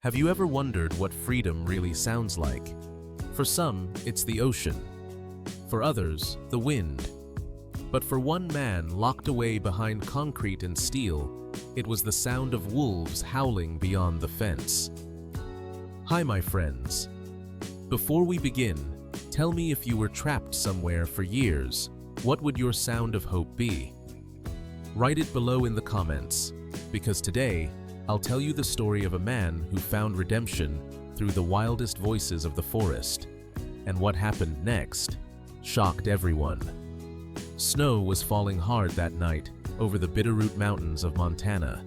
Have you ever wondered what freedom really sounds like? For some, it's the ocean. For others, the wind. But for one man locked away behind concrete and steel, it was the sound of wolves howling beyond the fence. Hi, my friends. Before we begin, tell me if you were trapped somewhere for years, what would your sound of hope be? Write it below in the comments, because today, I'll tell you the story of a man who found redemption through the wildest voices of the forest. And what happened next shocked everyone. Snow was falling hard that night over the Bitterroot Mountains of Montana.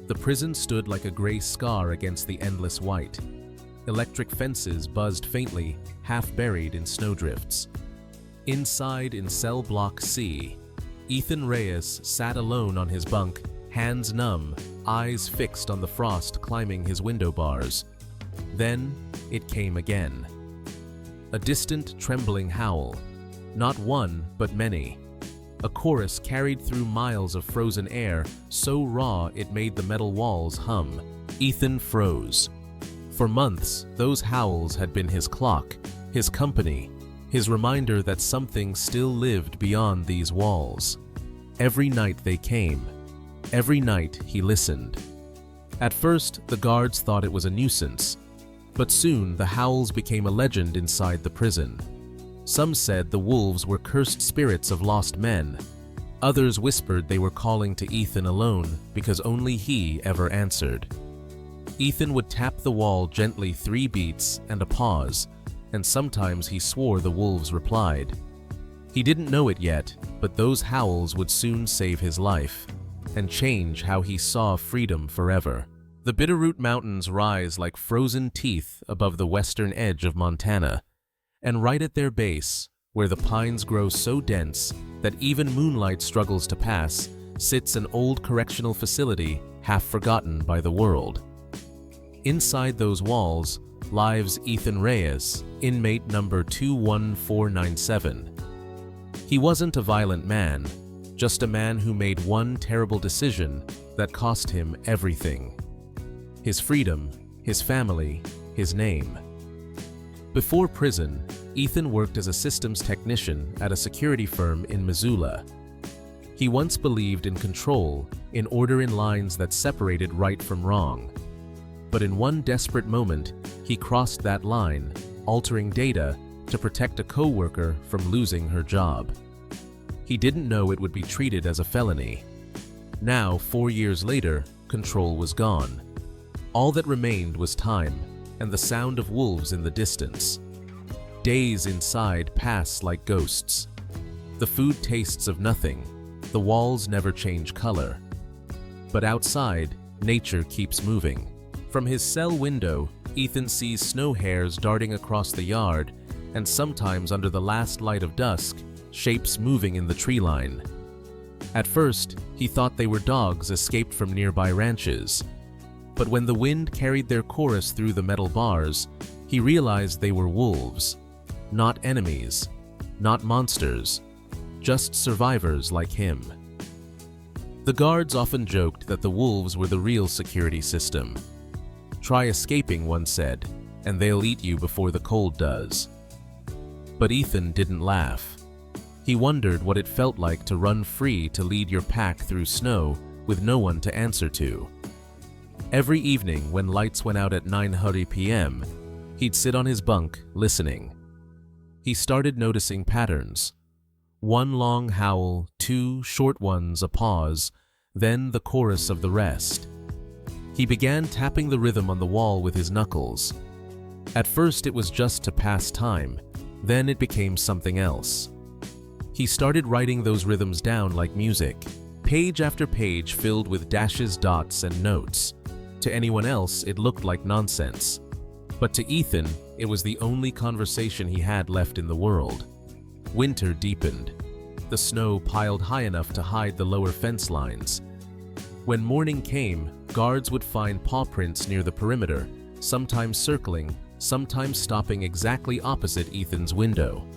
The prison stood like a gray scar against the endless white. Electric fences buzzed faintly, half buried in snowdrifts. Inside in cell block C, Ethan Reyes sat alone on his bunk, hands numb, eyes fixed on the frost climbing his window bars. Then it came again. A distant, trembling howl. Not one, but many. A chorus carried through miles of frozen air, so raw it made the metal walls hum. Ethan froze. For months, those howls had been his clock, his company, his reminder that something still lived beyond these walls. Every night they came. Every night he listened. At first, the guards thought it was a nuisance, but soon the howls became a legend inside the prison. Some said the wolves were cursed spirits of lost men. Others whispered they were calling to Ethan alone because only he ever answered. Ethan would tap the wall gently 3 beats and a pause, and sometimes he swore the wolves replied. He didn't know it yet, but those howls would soon save his life and change how he saw freedom forever. The Bitterroot Mountains rise like frozen teeth above the western edge of Montana, and right at their base, where the pines grow so dense that even moonlight struggles to pass, sits an old correctional facility half forgotten by the world. Inside those walls lives Ethan Reyes, inmate number 21497. He wasn't a violent man, just a man who made one terrible decision that cost him everything. His freedom, his family, his name. Before prison, Ethan worked as a systems technician at a security firm in Missoula. He once believed in control, in order in lines that separated right from wrong. But in one desperate moment, he crossed that line, altering data to protect a co-worker from losing her job. He didn't know it would be treated as a felony. Now, 4 years later, control was gone. All that remained was time and the sound of wolves in the distance. Days inside pass like ghosts. The food tastes of nothing. The walls never change color. But outside, nature keeps moving. From his cell window, Ethan sees snow hares darting across the yard, and sometimes under the last light of dusk, shapes moving in the tree line. At first, he thought they were dogs escaped from nearby ranches. But when the wind carried their chorus through the metal bars, he realized they were wolves. Not enemies, not monsters, just survivors like him. The guards often joked that the wolves were the real security system. Try escaping, one said, and they'll eat you before the cold does. But Ethan didn't laugh. He wondered what it felt like to run free to lead your pack through snow with no one to answer to. Every evening when lights went out at 9:30 p.m., he'd sit on his bunk listening. He started noticing patterns. 1 long howl, 2 short ones, a pause, then the chorus of the rest. He began tapping the rhythm on the wall with his knuckles. At first it was just to pass time, then it became something else. He started writing those rhythms down like music, page after page filled with dashes, dots, and notes. To anyone else, it looked like nonsense. But to Ethan, it was the only conversation he had left in the world. Winter deepened. The snow piled high enough to hide the lower fence lines. When morning came, guards would find paw prints near the perimeter, sometimes circling, sometimes stopping exactly opposite Ethan's window.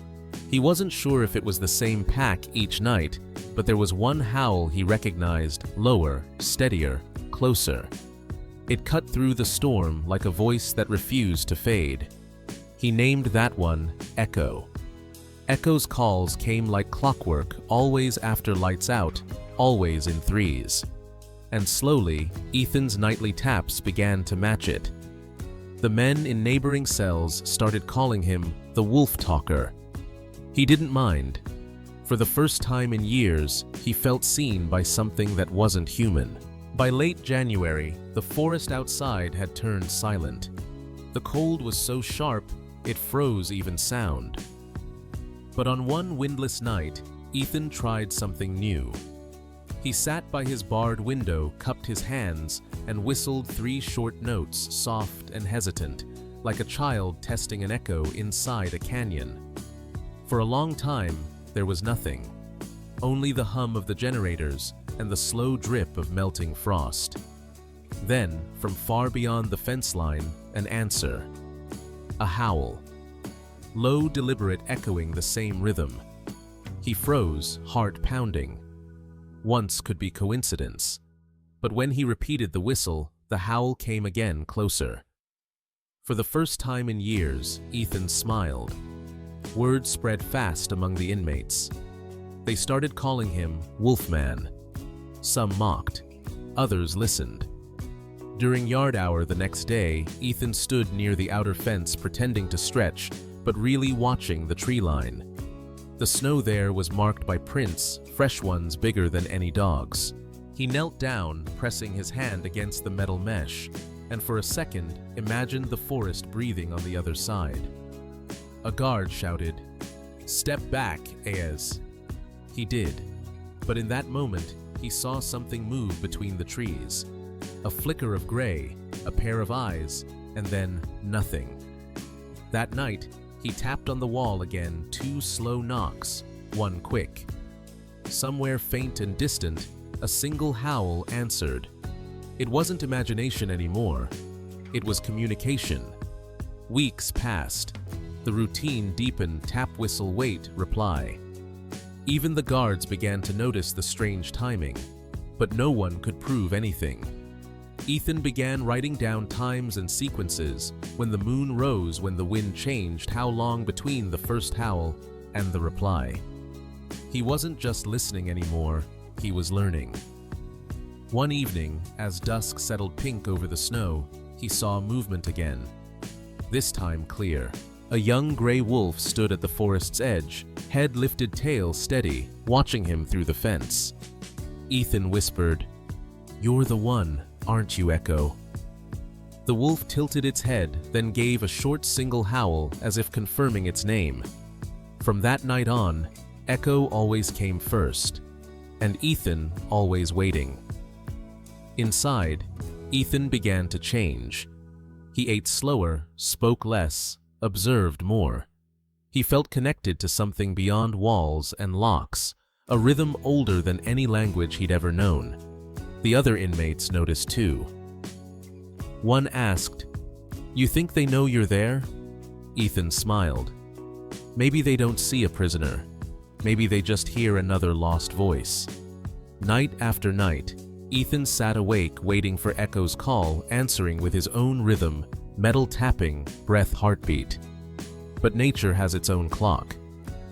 He wasn't sure if it was the same pack each night, but there was one howl he recognized, lower, steadier, closer. It cut through the storm like a voice that refused to fade. He named that one Echo. Echo's calls came like clockwork, always after lights out, always in threes. And slowly, Ethan's nightly taps began to match it. The men in neighboring cells started calling him the Wolf Talker. He didn't mind. For the first time in years, he felt seen by something that wasn't human. By late January, the forest outside had turned silent. The cold was so sharp, it froze even sound. But on one windless night, Ethan tried something new. He sat by his barred window, cupped his hands, and whistled 3 short notes, soft and hesitant, like a child testing an echo inside a canyon. For a long time, there was nothing. Only the hum of the generators and the slow drip of melting frost. Then, from far beyond the fence line, an answer. A howl. Low, deliberate, echoing the same rhythm. He froze, heart pounding. Once could be coincidence. But when he repeated the whistle, the howl came again, closer. For the first time in years, Ethan smiled. Word spread fast among the inmates. They started calling him Wolfman. Some mocked. Others listened. During yard hour the next day, Ethan stood near the outer fence pretending to stretch, but really watching the tree line. The snow there was marked by prints, fresh ones bigger than any dog's. He knelt down, pressing his hand against the metal mesh, and for a second imagined the forest breathing on the other side. A guard shouted, "Step back, Aez." He did, but in that moment he saw something move between the trees. A flicker of gray, a pair of eyes, and then nothing. That night, he tapped on the wall again, 2 slow knocks, one quick. Somewhere faint and distant, a single howl answered. It wasn't imagination anymore. It was communication. Weeks passed. The routine deepened, tap, whistle, wait, reply. Even the guards began to notice the strange timing, but no one could prove anything. Ethan began writing down times and sequences, when the moon rose, when the wind changed, how long between the first howl and the reply. He wasn't just listening anymore, he was learning. One evening, as dusk settled pink over the snow, he saw movement again. This time clear. A young gray wolf stood at the forest's edge, head lifted, tail steady, watching him through the fence. Ethan whispered, "You're the one, aren't you, Echo?" The wolf tilted its head, then gave a short single howl as if confirming its name. From that night on, Echo always came first, and Ethan always waiting. Inside, Ethan began to change. He ate slower, spoke less, observed more. He felt connected to something beyond walls and locks, a rhythm older than any language he'd ever known. The other inmates noticed too. One asked, "You think they know you're there?" Ethan smiled. Maybe they don't see a prisoner. Maybe they just hear another lost voice. Night after night, Ethan sat awake waiting for Echo's call, answering with his own rhythm, metal tapping, breath, heartbeat. But nature has its own clock.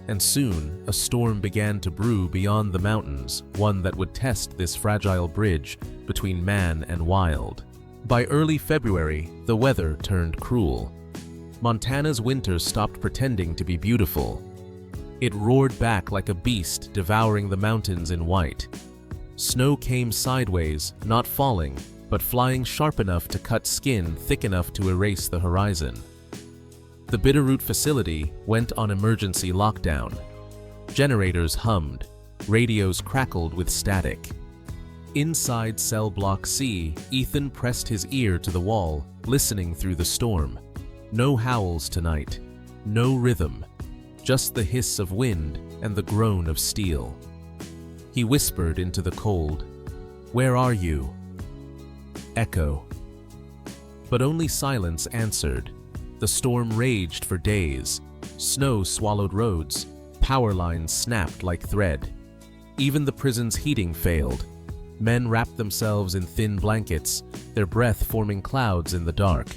And soon, a storm began to brew beyond the mountains, one that would test this fragile bridge between man and wild. By early February, the weather turned cruel. Montana's winter stopped pretending to be beautiful. It roared back like a beast, devouring the mountains in white. Snow came sideways, not falling, but flying sharp enough to cut skin, thick enough to erase the horizon. The Bitterroot facility went on emergency lockdown. Generators hummed, radios crackled with static. Inside cell block C, Ethan pressed his ear to the wall, listening through the storm. No howls tonight, no rhythm, just the hiss of wind and the groan of steel. He whispered into the cold, "Where are you?" Echo. But only silence answered. The storm raged for days. Snow swallowed roads. Power lines snapped like thread. Even the prison's heating failed. Men wrapped themselves in thin blankets, their breath forming clouds in the dark.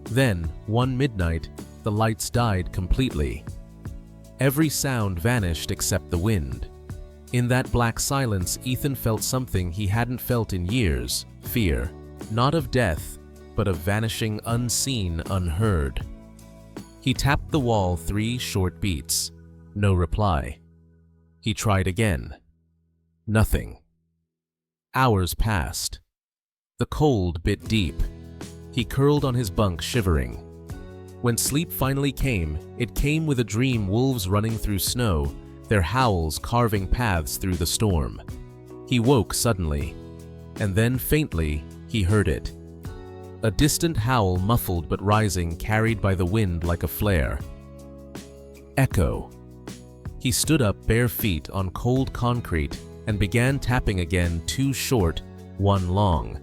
Then, one midnight, the lights died completely. Every sound vanished except the wind. In that black silence, Ethan felt something he hadn't felt in years: fear, not of death, but of vanishing unseen, unheard. He tapped the wall 3 short beats. No reply. He tried again. Nothing. Hours passed. The cold bit deep. He curled on his bunk, shivering. When sleep finally came, it came with a dream: wolves running through snow, their howls carving paths through the storm. He woke suddenly, and then faintly he heard it. A distant howl, muffled but rising, carried by the wind like a flare. Echo. He stood up, bare feet on cold concrete, and began tapping again, 2 short, 1 long.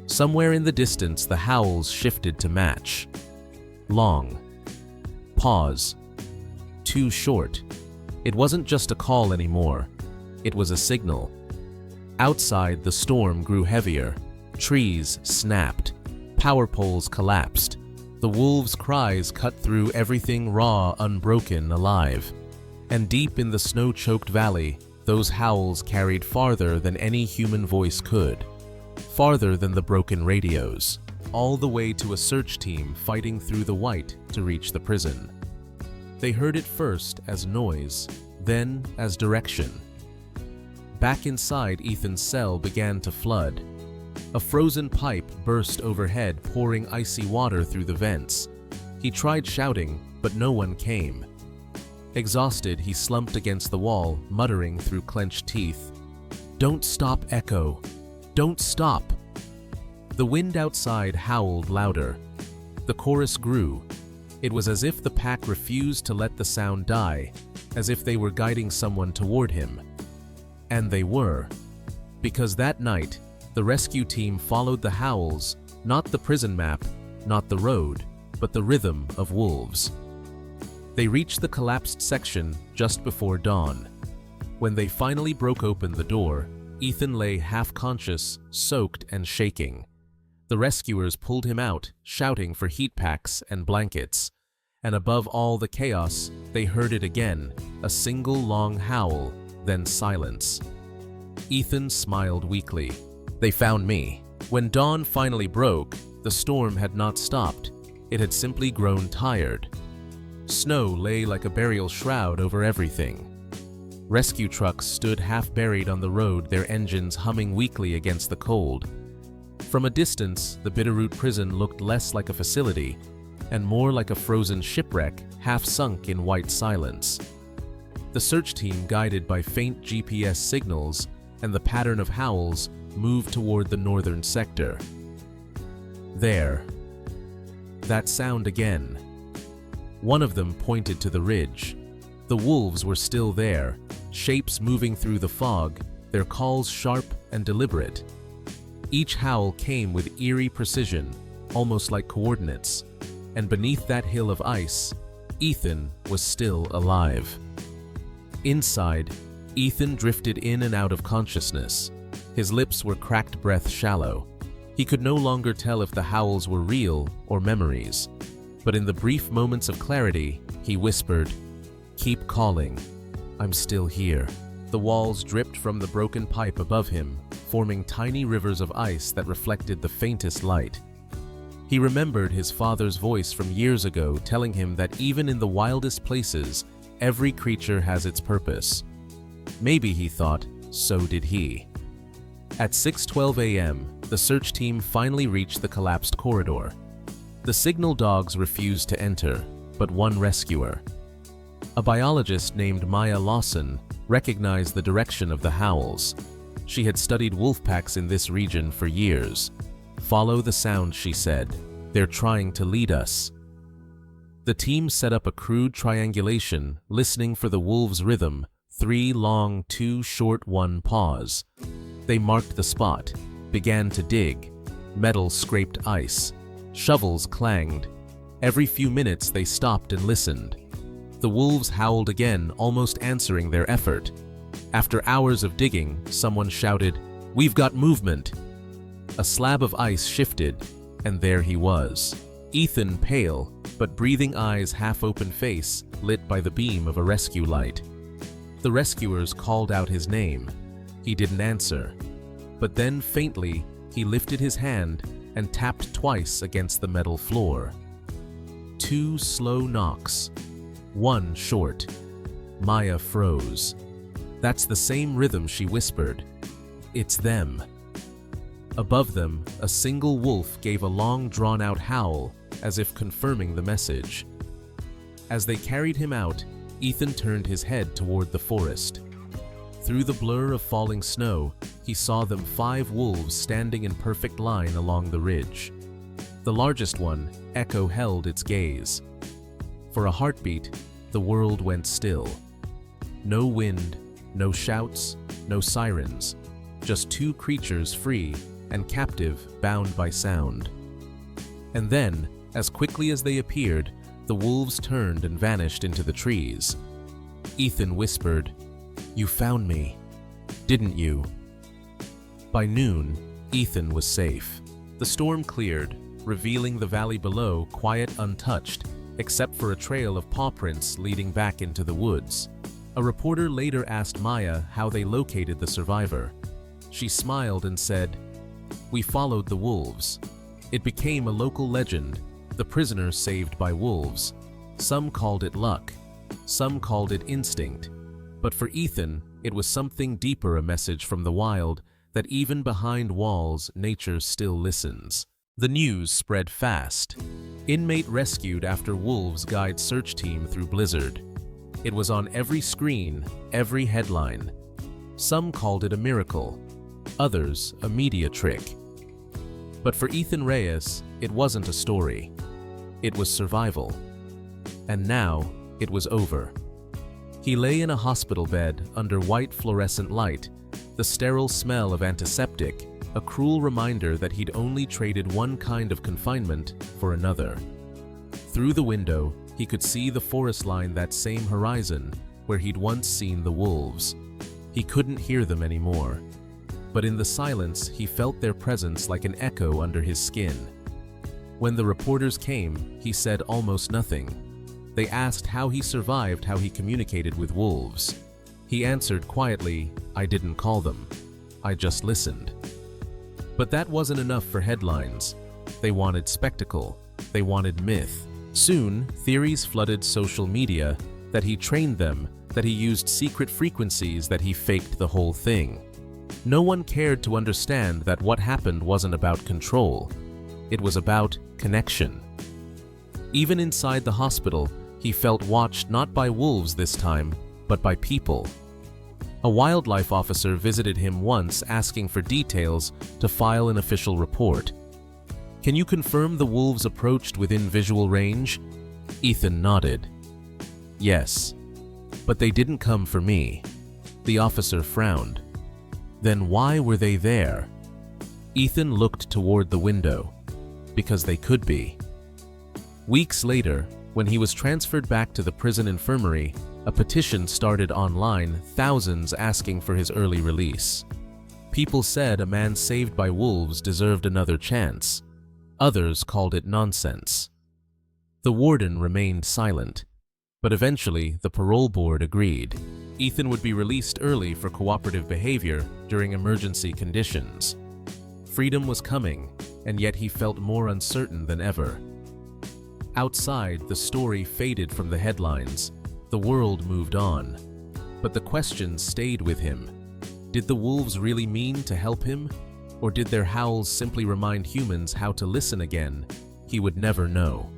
Somewhere in the distance, the howls shifted to match. Long. Pause. 2 short. It wasn't just a call anymore. It was a signal. Outside, the storm grew heavier. Trees snapped. Power poles collapsed. The wolves' cries cut through everything raw, unbroken, alive. And deep in the snow-choked valley, those howls carried farther than any human voice could. Farther than the broken radios. All the way to a search team fighting through the white to reach the prison. They heard it first as noise, then as direction. Back inside, Ethan's cell began to flood. A frozen pipe burst overhead, pouring icy water through the vents. He tried shouting, but no one came. Exhausted, he slumped against the wall, muttering through clenched teeth, "Don't stop, Echo. Don't stop." The wind outside howled louder. The chorus grew. It was as if the pack refused to let the sound die, as if they were guiding someone toward him. And they were. Because that night, the rescue team followed the howls, not the prison map, not the road, but the rhythm of wolves. They reached the collapsed section just before dawn. When they finally broke open the door, Ethan lay half-conscious, soaked and shaking. The rescuers pulled him out, shouting for heat packs and blankets. And above all the chaos, they heard it again, a single long howl, then silence. Ethan smiled weakly. They found me. When dawn finally broke, the storm had not stopped. It had simply grown tired. Snow lay like a burial shroud over everything. Rescue trucks stood half-buried on the road, their engines humming weakly against the cold. From a distance, the Bitterroot prison looked less like a facility and more like a frozen shipwreck, half-sunk in white silence. The search team, guided by faint GPS signals and the pattern of howls, moved toward the northern sector. There. That sound again. One of them pointed to the ridge. The wolves were still there, shapes moving through the fog, their calls sharp and deliberate. Each howl came with eerie precision, almost like coordinates, and beneath that hill of ice, Ethan was still alive. Inside, Ethan drifted in and out of consciousness. His lips were cracked breath shallow. He could no longer tell if the howls were real or memories. But in the brief moments of clarity, he whispered, "Keep calling. I'm still here." The walls dripped from the broken pipe above him, forming tiny rivers of ice that reflected the faintest light. He remembered his father's voice from years ago, telling him that even in the wildest places, every creature has its purpose. Maybe, he thought, so did he. At 6:12 a.m., the search team finally reached the collapsed corridor. The signal dogs refused to enter, but one rescuer. A biologist named Maya Lawson recognized the direction of the howls. She had studied wolf packs in this region for years. "Follow the sound," she said. "They're trying to lead us." The team set up a crude triangulation, listening for the wolves' rhythm, 3 long, 2 short, 1 pause. They marked the spot, began to dig. Metal scraped ice. Shovels clanged. Every few minutes they stopped and listened. The wolves howled again, almost answering their effort. After hours of digging, someone shouted, "We've got movement." A slab of ice shifted, and there he was. Ethan, pale, but breathing eyes, half-open face, lit by the beam of a rescue light. The rescuers called out his name. He didn't answer. But then, faintly, he lifted his hand and tapped twice against the metal floor. 2 slow knocks, 1 short. Maya froze. "That's the same rhythm," she whispered. "It's them." Above them, a single wolf gave a long, drawn-out howl, as if confirming the message. As they carried him out, Ethan turned his head toward the forest. Through the blur of falling snow, he saw them 5 wolves standing in perfect line along the ridge. The largest one, Echo, held its gaze. For a heartbeat, the world went still. No wind, no shouts, no sirens, just 2 creatures free and captive, bound by sound. And then, as quickly as they appeared, the wolves turned and vanished into the trees. Ethan whispered, "You found me, didn't you?" By noon, Ethan was safe. The storm cleared, revealing the valley below quiet, untouched, except for a trail of paw prints leading back into the woods. A reporter later asked Maya how they located the survivor. She smiled and said, "We followed the wolves. It became a local legend, the prisoner saved by wolves. Some called it luck, some called it instinct. But for Ethan, it was something deeper, a message from the wild that even behind walls, nature still listens." The news spread fast. Inmate rescued after wolves guide search team through blizzard. It was on every screen, every headline. Some called it a miracle, others a media trick. But for Ethan Reyes, it wasn't a story. It was survival. And now, it was over. He lay in a hospital bed under white fluorescent light, the sterile smell of antiseptic, a cruel reminder that he'd only traded one kind of confinement for another. Through the window, he could see the forest line, that same horizon where he'd once seen the wolves. He couldn't hear them anymore. But in the silence, he felt their presence like an echo under his skin. When the reporters came, he said almost nothing. They asked how he survived, how he communicated with wolves. He answered quietly, "I didn't call them. I just listened." But that wasn't enough for headlines. They wanted spectacle. They wanted myth. Soon, theories flooded social media, that he trained them, that he used secret frequencies, that he faked the whole thing. No one cared to understand that what happened wasn't about control. It was about connection. Even inside the hospital, he felt watched, not by wolves this time, but by people. A wildlife officer visited him once, asking for details to file an official report. "Can you confirm the wolves approached within visual range?" Ethan nodded. "Yes, but they didn't come for me." The officer frowned. "Then why were they there?" Ethan looked toward the window. Because they could be. Weeks later, when he was transferred back to the prison infirmary, a petition started online, thousands asking for his early release. People said a man saved by wolves deserved another chance. Others called it nonsense. The warden remained silent, but eventually the parole board agreed. Ethan would be released early for cooperative behavior during emergency conditions. Freedom was coming, and yet he felt more uncertain than ever. Outside, the story faded from the headlines. The world moved on. But the questions stayed with him. Did the wolves really mean to help him? Or did their howls simply remind humans how to listen again? He would never know.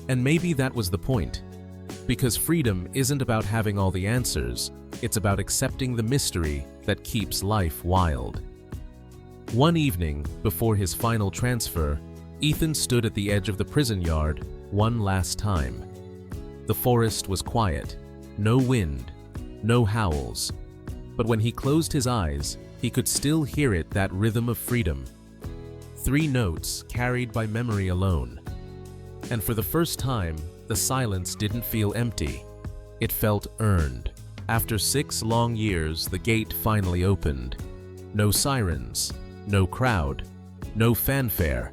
And maybe that was the point. Because freedom isn't about having all the answers, it's about accepting the mystery that keeps life wild. One evening, before his final transfer, Ethan stood at the edge of the prison yard one last time. The forest was quiet, no wind, no howls. But when he closed his eyes, he could still hear it, that rhythm of freedom. 3 notes carried by memory alone. And for the first time, the silence didn't feel empty. It felt earned. After 6 long years, the gate finally opened. No sirens, no crowd, no fanfare,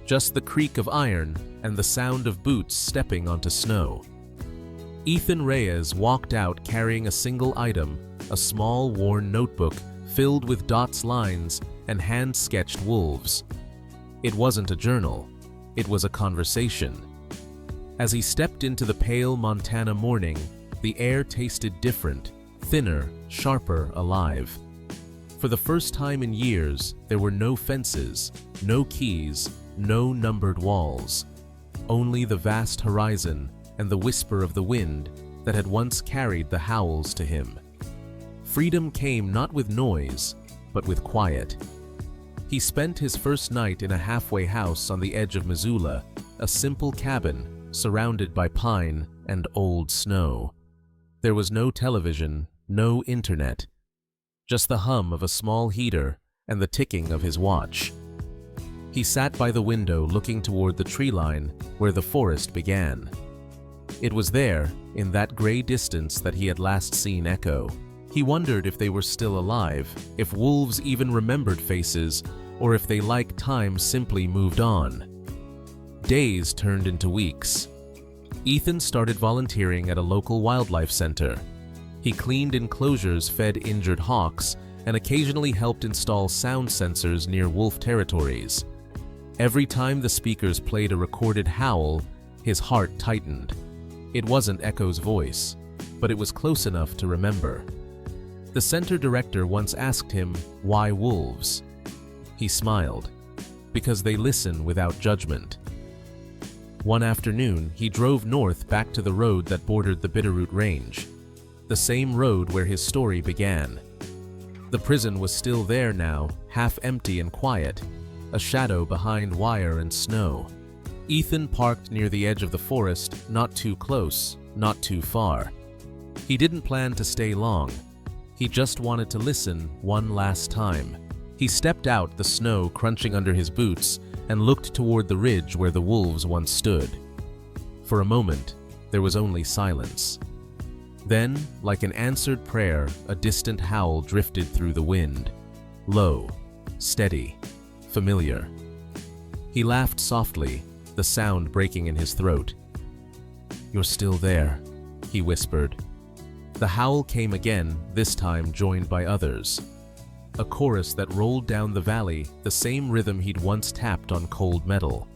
just the creak of iron and the sound of boots stepping onto snow. Ethan Reyes walked out carrying a single item, a small worn notebook filled with dots, lines, and hand-sketched wolves. It wasn't a journal, it was a conversation. As he stepped into the pale Montana morning, the air tasted different, thinner, sharper, alive. For the first time in years, there were no fences, no keys, no numbered walls. Only the vast horizon and the whisper of the wind that had once carried the howls to him. Freedom came not with noise, but with quiet. He spent his first night in a halfway house on the edge of Missoula, a simple cabin surrounded by pine and old snow. There was no television, no internet, just the hum of a small heater and the ticking of his watch. He sat by the window looking toward the tree line where the forest began. It was there, in that gray distance, that he had last seen Echo. He wondered if they were still alive, if wolves even remembered faces, or if they, like time, simply moved on. Days turned into weeks. Ethan started volunteering at a local wildlife center. He cleaned enclosures, fed injured hawks, and occasionally helped install sound sensors near wolf territories. Every time the speakers played a recorded howl, his heart tightened. It wasn't Echo's voice, but it was close enough to remember. The center director once asked him, "Why wolves?" He smiled, "Because they listen without judgment." One afternoon, he drove north back to the road that bordered the Bitterroot Range, the same road where his story began. The prison was still there now, half empty and quiet, a shadow behind wire and snow. Ethan parked near the edge of the forest, not too close, not too far. He didn't plan to stay long. He just wanted to listen one last time. He stepped out, the snow crunching under his boots, and looked toward the ridge where the wolves once stood. For a moment, there was only silence. Then, like an answered prayer, a distant howl drifted through the wind. Low, steady, familiar. He laughed softly, the sound breaking in his throat. "You're still there," he whispered. The howl came again, this time joined by others. A chorus that rolled down the valley, the same rhythm he'd once tapped on cold metal.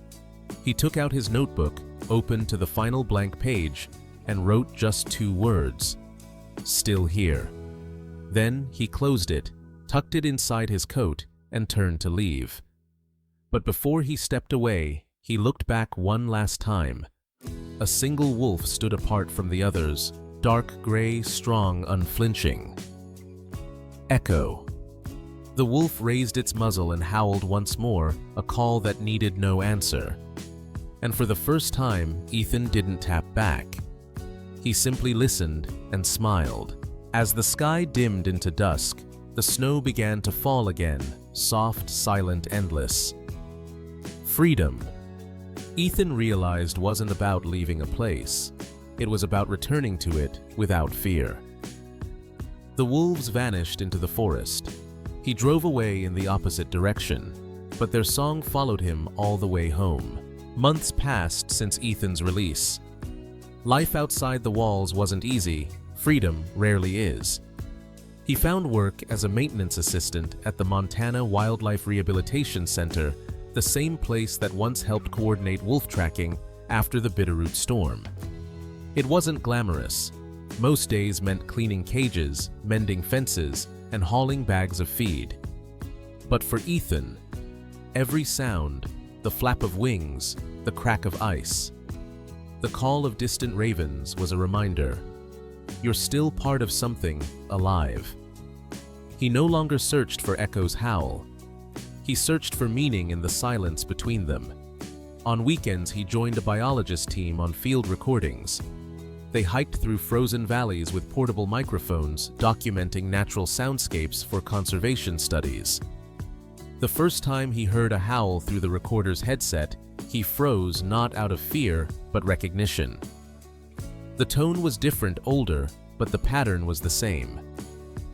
He took out his notebook, opened to the final blank page, and wrote just 2 words: "Still here." Then he closed it, tucked it inside his coat, and turned to leave. But before he stepped away, he looked back one last time. A single wolf stood apart from the others, dark gray, strong, unflinching. Echo. The wolf raised its muzzle and howled once more, a call that needed no answer. And for the first time, Ethan didn't tap back. He simply listened and smiled. As the sky dimmed into dusk, the snow began to fall again, soft, silent, endless. Freedom. Ethan realized wasn't about leaving a place. It was about returning to it without fear. The wolves vanished into the forest. He drove away in the opposite direction, but their song followed him all the way home. Months passed since Ethan's release. Life outside the walls wasn't easy. Freedom rarely is. He found work as a maintenance assistant at the Montana Wildlife Rehabilitation Center, the same place that once helped coordinate wolf tracking after the Bitterroot storm. It wasn't glamorous. Most days meant cleaning cages, mending fences, and hauling bags of feed. But for Ethan, every sound, the flap of wings, the crack of ice, the call of distant ravens was a reminder. You're still part of something alive. He no longer searched for Echo's howl. He searched for meaning in the silence between them. On weekends, he joined a biologist team on field recordings. They hiked through frozen valleys with portable microphones, documenting natural soundscapes for conservation studies. The first time he heard a howl through the recorder's headset, he froze, not out of fear, but recognition. The tone was different, older, but the pattern was the same.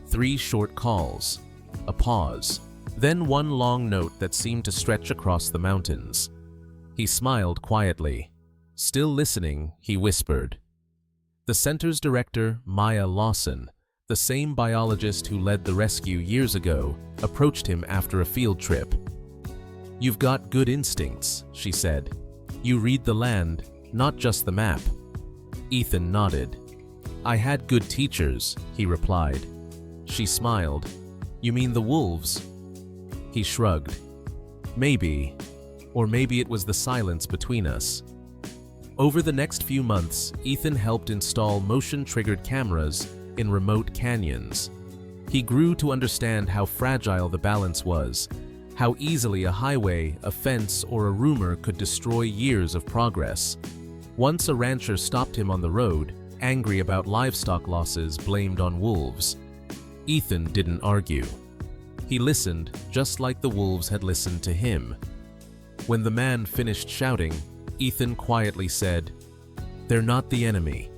3 short calls, A pause. Then one long note that seemed to stretch across the mountains. He smiled quietly. Still listening, he whispered. The center's director, Maya Lawson, the same biologist who led the rescue years ago, approached him after a field trip. "You've got good instincts," she said. "You read the land, not just the map." Ethan nodded. "I had good teachers," he replied. She smiled. "You mean the wolves?" He shrugged. "Maybe. Or maybe it was the silence between us." Over the next few months, Ethan helped install motion-triggered cameras in remote canyons. He grew to understand how fragile the balance was, how easily a highway, a fence, or a rumor could destroy years of progress. Once a rancher stopped him on the road, angry about livestock losses blamed on wolves. Ethan didn't argue. He listened, just like the wolves had listened to him. When the man finished shouting, Ethan quietly said, "They're not the enemy.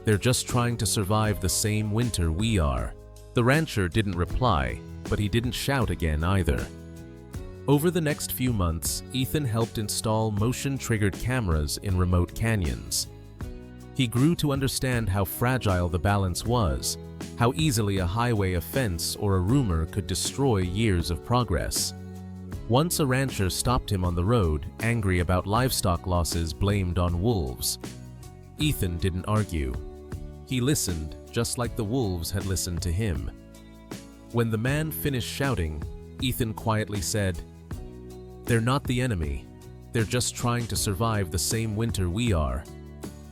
They're just trying to survive the same winter we are." The rancher didn't reply, but he didn't shout again either. Over the next few months, Ethan helped install motion-triggered cameras in remote canyons. He grew to understand how fragile the balance was, how easily a highway, a fence, or a rumor could destroy years of progress. Once a rancher stopped him on the road, angry about livestock losses blamed on wolves. Ethan didn't argue. He listened, just like the wolves had listened to him. When the man finished shouting, Ethan quietly said, "They're not the enemy. They're just trying to survive the same winter we are."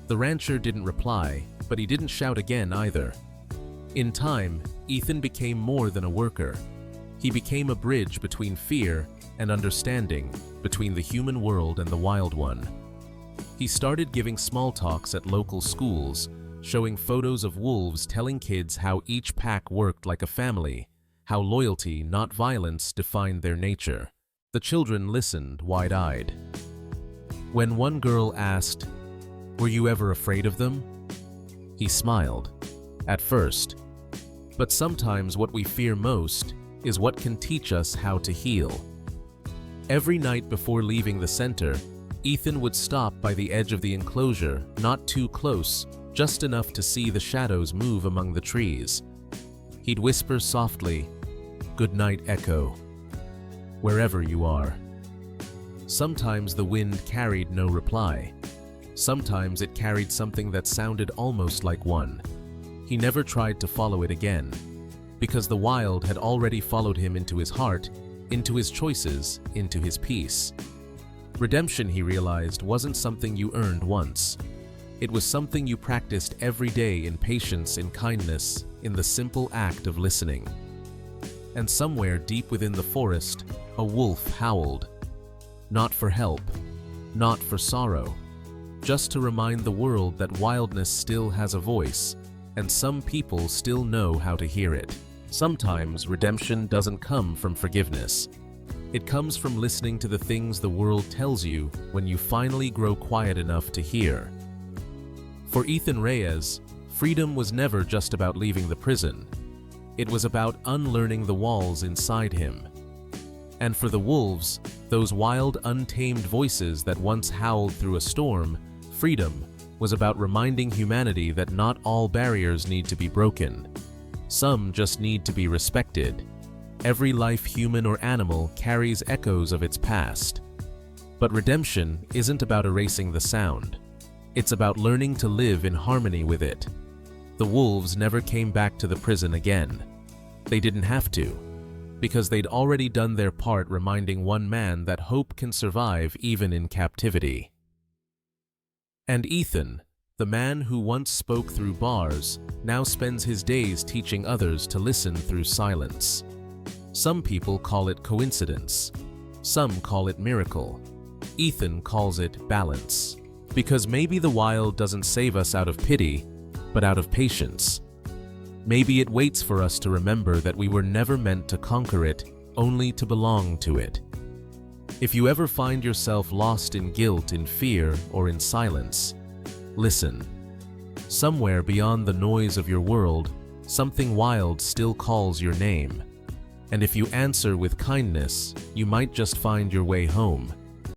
The rancher didn't reply, but he didn't shout again either. In time, Ethan became more than a worker. He became a bridge between fear and understanding, between the human world and the wild one. He started giving small talks at local schools, showing photos of wolves, telling kids how each pack worked like a family, how loyalty, not violence, defined their nature. The children listened, wide-eyed. When one girl asked, "Were you ever afraid of them?" he smiled. At first. But sometimes what we fear most is what can teach us how to heal. Every night before leaving the center, Ethan would stop by the edge of the enclosure, not too close, just enough to see the shadows move among the trees. He'd whisper softly, "Good night, Echo," wherever you are. Sometimes the wind carried no reply. Sometimes it carried something that sounded almost like one. He never tried to follow it again, because the wild had already followed him into his heart, into his choices, into his peace. Redemption, he realized, wasn't something you earned once. It was something you practiced every day in patience, in kindness, in the simple act of listening. And somewhere deep within the forest, a wolf howled. Not for help, not for sorrow, just to remind the world that wildness still has a voice, and some people still know how to hear it. Sometimes redemption doesn't come from forgiveness. It comes from listening to the things the world tells you when you finally grow quiet enough to hear. For Ethan Reyes, freedom was never just about leaving the prison. It was about unlearning the walls inside him. And for the wolves, those wild, untamed voices that once howled through a storm, freedom was about reminding humanity that not all barriers need to be broken. Some just need to be respected. Every life, human or animal, carries echoes of its past. But redemption isn't about erasing the sound. It's about learning to live in harmony with it. The wolves never came back to the prison again. They didn't have to, because they'd already done their part, reminding one man that hope can survive even in captivity. And Ethan, the man who once spoke through bars, now spends his days teaching others to listen through silence. Some people call it coincidence. Some call it miracle. Ethan calls it balance. Because maybe the wild doesn't save us out of pity, but out of patience. Maybe it waits for us to remember that we were never meant to conquer it, only to belong to it. If you ever find yourself lost in guilt, in fear, or in silence, listen. Somewhere beyond the noise of your world, something wild still calls your name. And if you answer with kindness, you might just find your way home.